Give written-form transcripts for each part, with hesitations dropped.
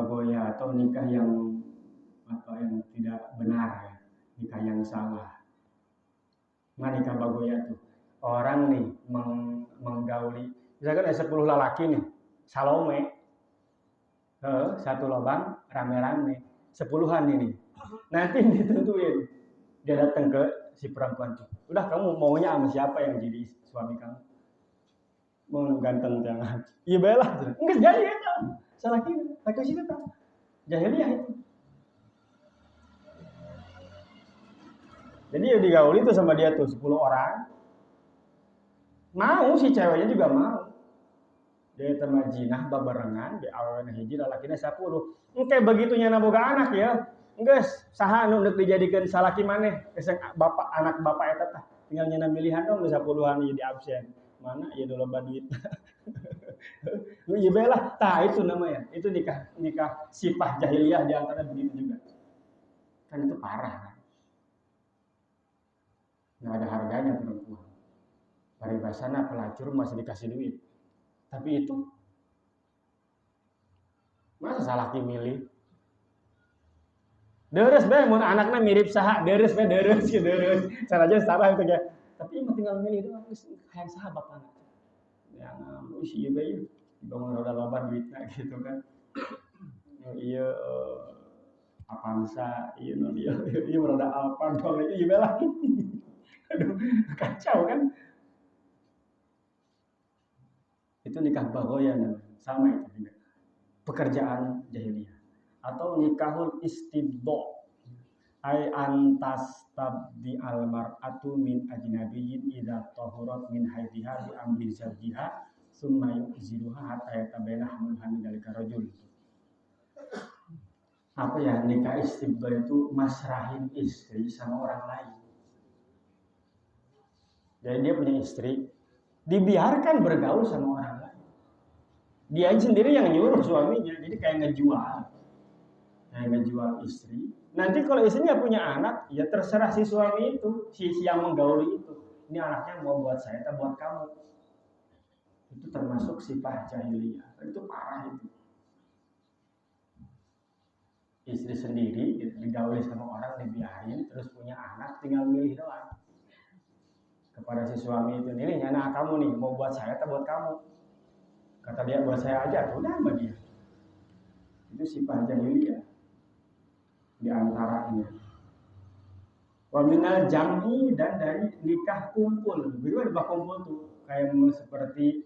bagoya atau nikah yang tidak benar ya, nikah yang salah. Nah, nikah bagoya tuh orang nih menggauli, misalkan ada 10 lelaki nih, Salome, satu lobang rame-rame, 10-an ini, nanti ditentuin, dia datang ke si perempuan tuh, udah kamu maunya sama siapa yang jadi suami kamu? Mau ganteng jangan, iya belah, enggak jadi itu, salah kira, pakai situ tak, jahiliyah itu. Jadi ya digauli tuh sama dia tuh 10 orang, mau si ceweknya juga mau. Dia teman jinah babarengan di awewe hiji lalakina 10. Engke begitunya boga anak ya. Geus saha anu deuk dijadikeun salaki maneh? Geus bapak anak bapak eta tah. Tinggal nyeuna milihan dong 10-an jadi absen. Mana ieu do loba duit. Lu ieu bae lah. Tah itu namanya. Itu nikah sifah jahiliyah di antara begitu juga. Kan itu parah kan. Nggak ada harganya perempuan. Paribasana pelacur masih dikasih duit. Tapi itu masa salah milih? Deres bae mun anakna mirip saha, deres bae deres. Saraja salah itu ya. Tapi mah tinggal milih doang geus hayang saha bapana. Ya geus ieu bae dibangun roda loba duitna gitu kan. Ieu Avanza, ieu non ieu roda Alfa dong ieu bae lah. Aduh, kacau kan? Itu nikah bagoya namanya, sama itu juga. Pekerjaan jahiliyah. Atau nikahul istibdo, ay antas tabdi almar'atu min ajnabiyyin idza tahurat min haidiha bi amri zawjiha summa yuziruha hatta yatabayyana hamluha min dalika rajul. Apa ya, nikah istibdo itu masrahin istri sama orang lain. Jadi dia punya istri, dibiarkan bergaul sama orang lain. Dia sendiri yang nyuruh suaminya, jadi kayak ngejual istri. Nanti kalau istrinya punya anak, ya terserah si suami itu, si yang menggauli itu. Ini anaknya mau buat saya atau buat kamu. Itu termasuk sifat jahiliyah. Itu parah itu. Istri sendiri digauli sama orang, dibiarin, terus punya anak, tinggal milih doang. Kepada si suami itu, ini anak kamu nih, mau buat saya atau buat kamu? Kata dia, buat saya aja, tuh udah sama dia. Itu sifat jahiliyah di antaranya. Wa minal jam'i, dan dari nikah kumpul. Bagaimana nikah kumpul tuh? Kayak seperti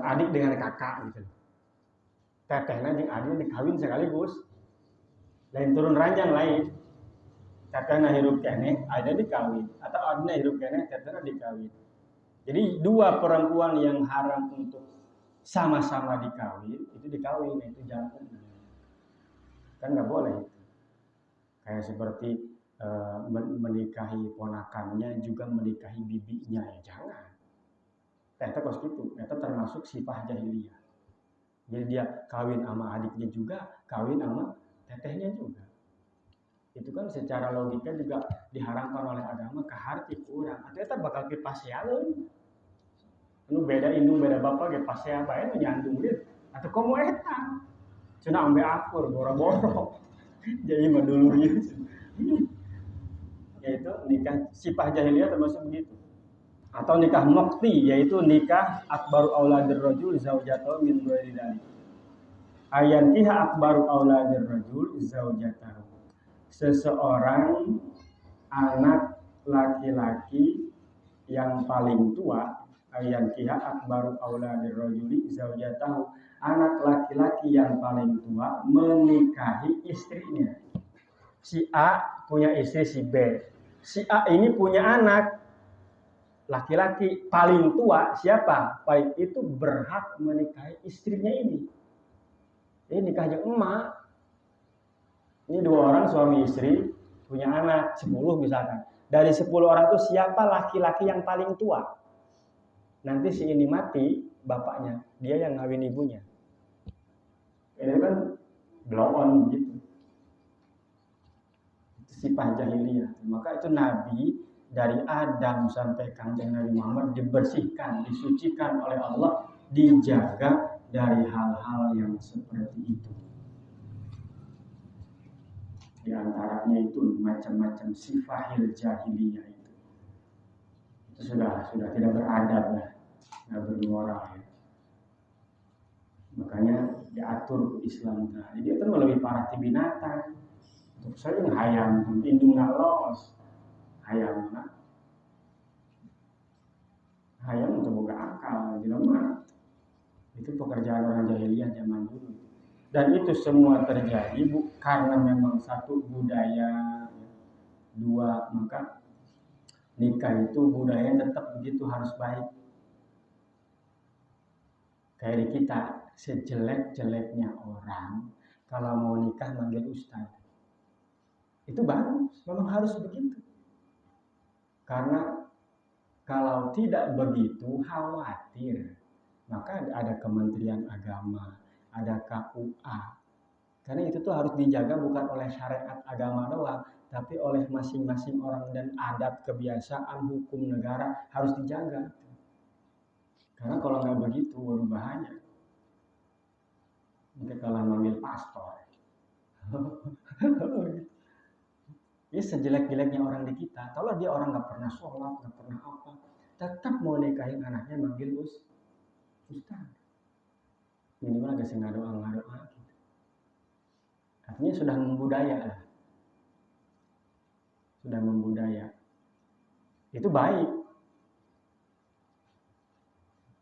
adik dengan kakak gitu. Tetehna jeung adik dikawin sekaligus. Lain turun ranjang lain. Tetehna hirup keneh, ada dikawin. Atau adina hirup keneh, tetehna dikawin. Jadi dua perempuan yang haram untuk sama-sama dikawin, itu dikawin, itu jangan. Kan nggak boleh. Kayak seperti menikahi ponakannya juga menikahi bibinya, ya jangan. Itu kos gitu, itu termasuk sifat jahiliyah. Jadi dia kawin sama adiknya juga, kawin sama tetehnya juga. Itu kan secara logika juga diharamkan oleh agama, kaharti kurang. Atau bakal dipasialun. Anu beda indung beda bapak ge pasea bae nu nyandung dia. Atau komo eta. Cenah ambe akur boro-boro. Jadi mah dulu ieu. Yaitu nikah sifat jahiliyah termasuk begitu. Atau nikah muqti, yaitu nikah akbaru auladir rajul zaujatahu min ghairi dzalik. Ayan kiha akbaru auladir rajul zaujatahu. Seseorang anak laki-laki yang paling tua, ayan kiha akbaru auladir rajuli zaujatahu. Anak laki-laki yang paling tua menikahi istrinya. Si A punya istri si B. Si A ini punya anak laki-laki paling tua, siapa? Baik itu berhak menikahi istrinya ini. Ini nikahnya emak. Ini 2 orang suami istri, punya anak 10 misalkan. Dari 10 orang itu siapa laki-laki yang paling tua? Nanti si ini mati, bapaknya, dia yang ngawin ibunya. Ini kan blow on gitu. Itu sifat jahiliyah. Maka itu Nabi dari Adam sampai Kanjeng Nabi Muhammad dibersihkan, disucikan oleh Allah, dijaga dari hal-hal yang seperti itu. Di antaranya itu macam-macam sifahil jahiliyah itu sudah tidak beradab lah, tidak bermoral ya. Makanya diatur Islam tadi. Dia kan lebih parah ti binatang. Untuk saya yang hayam, indung ngalos, hayam nak. Hayam untuk buka akal, jelema. Itu pekerjaan orang jahiliyah zaman dulu. Dan itu semua terjadi karena memang satu budaya, dua maka nikah itu budaya tetap begitu harus baik. Kayak di kita, sejelek-jeleknya orang kalau mau nikah manggil ustaz. Itu bagus, memang harus begitu. Karena kalau tidak begitu khawatir. Maka ada Kementerian Agama, ada KUA. Karena itu tuh harus dijaga bukan oleh syariat agama doang, tapi oleh masing-masing orang dan adat, kebiasaan, hukum negara harus dijaga. Karena kalau nggak begitu, waduh bahaya. Mungkin kalau manggil pastor. Ya sejelek-jeleknya orang di kita, kalau dia orang nggak pernah sholat, nggak pernah apa, tetap mau nikahin anaknya manggil ustaz. Minimal agak ngadoa gitu. Artinya sudah membudaya lah. Sudah membudaya. Itu baik.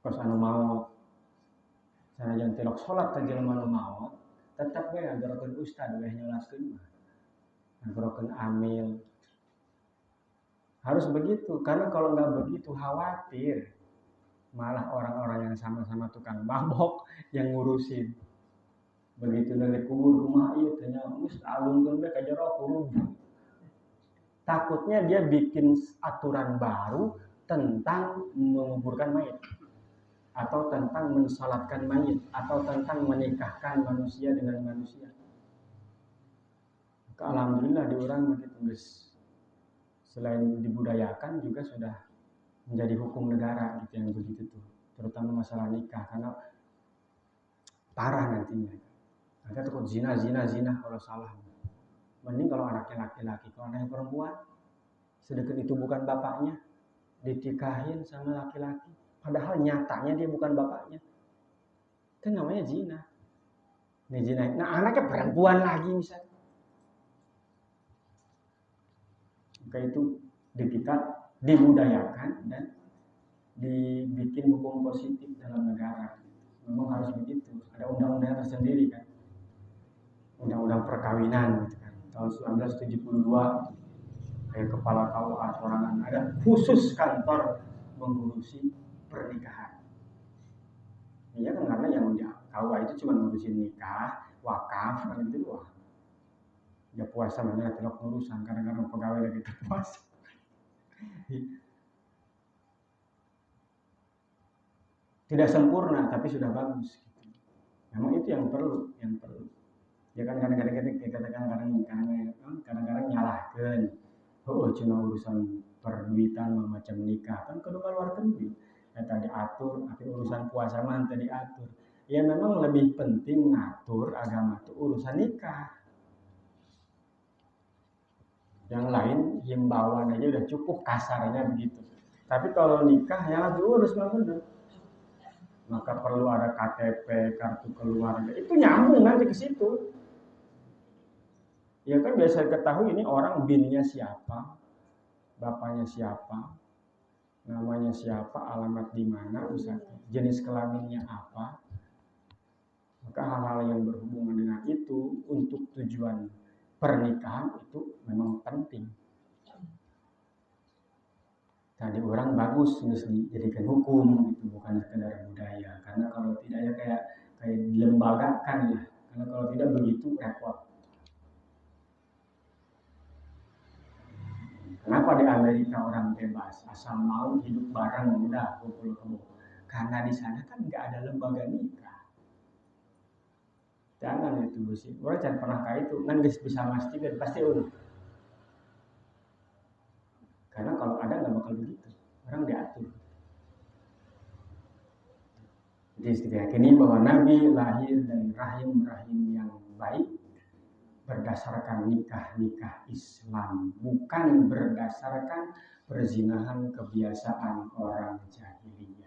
Kos anu mau sanajan tilok sholat ta jelema anu mau, tetap we ngagorokeun ustaz we nyolaskeun mah. Ngagorokeun amil. Harus begitu, karena kalau nggak begitu khawatir malah orang-orang yang sama-sama tukang mabok yang ngurusin. Begitu dari kubur rumah ieu teh nya geus alungkeun we ka jero kubur. Takutnya dia bikin aturan baru tentang menguburkan mayat, atau tentang mensalatkan mayat, atau tentang menikahkan manusia dengan manusia. Alhamdulillah di orang begitu guys. Selain dibudayakan juga sudah menjadi hukum negara gitu yang begitu tuh, terutama masalah nikah karena parah nantinya. Nanti takut zina kalau salah. Mending kalau anaknya laki-laki, kalau anaknya perempuan, sedangkan itu bukan bapaknya, ditikahin sama laki-laki, padahal nyatanya dia bukan bapaknya, kan namanya zina. Ini zina. Nah anaknya perempuan lagi misalnya. Maka itu di kita dibudayakan dan dibikin hukum positif dalam negara. Memang harus begitu. Ada undang-undang tersendiri kan, undang-undang perkawinan gitu kan. Tahun 1972 kayak kepala KUA sorangan ada khusus kantor mengurusi pernikahan. Iya kan karena yang KUA itu cuma ngurusin nikah, wakaf, kan itu doang. Ya puasa mana tidak urusan kadang-kadang pegawai lagi puasa. Tidak sempurna tapi sudah bagus. Memang itu yang perlu. Ya kan kadang-kadang kita kadang-kadang nyalahkan. Oh cuma urusan perduitan macam nikah kan kudu keluarkan duit. Ya tadi atur, tapi urusan puasa mah tadi atur. Ya memang lebih penting ngatur agama itu urusan nikah. Yang lain himbauan aja udah cukup kasarnya begitu. Tapi kalau nikah ya diurus mah bener. Maka perlu ada KTP, kartu keluarga. Itu nyambung nanti ke situ. Ya kan biasa ketahui ini orang binnya siapa, bapaknya siapa, namanya siapa, alamat di mana, jenis kelaminnya apa. Maka hal-hal yang berhubungan dengan itu untuk tujuan pernikahan itu memang penting. Tadi orang bagus harus dijadikan hukum itu bukan sekedar budaya. Karena kalau tidak ya kayak dilembagakan ya. Karena kalau tidak begitu repot. Kenapa di Amerika orang bebas asal mau hidup bareng udah kumpul kebo? Karena di sana kan nggak ada lembaga nikah. Jangan itu sih. Orang jangan pernah kayak itu. Kan bisa memastikan pasti udah. Karena kalau ada bakal begitu. Orang diatur. Jadi kita yakini bahwa Nabi lahir dari rahim-rahim yang baik berdasarkan nikah Islam, bukan berdasarkan perzinahan kebiasaan orang jahiliyah.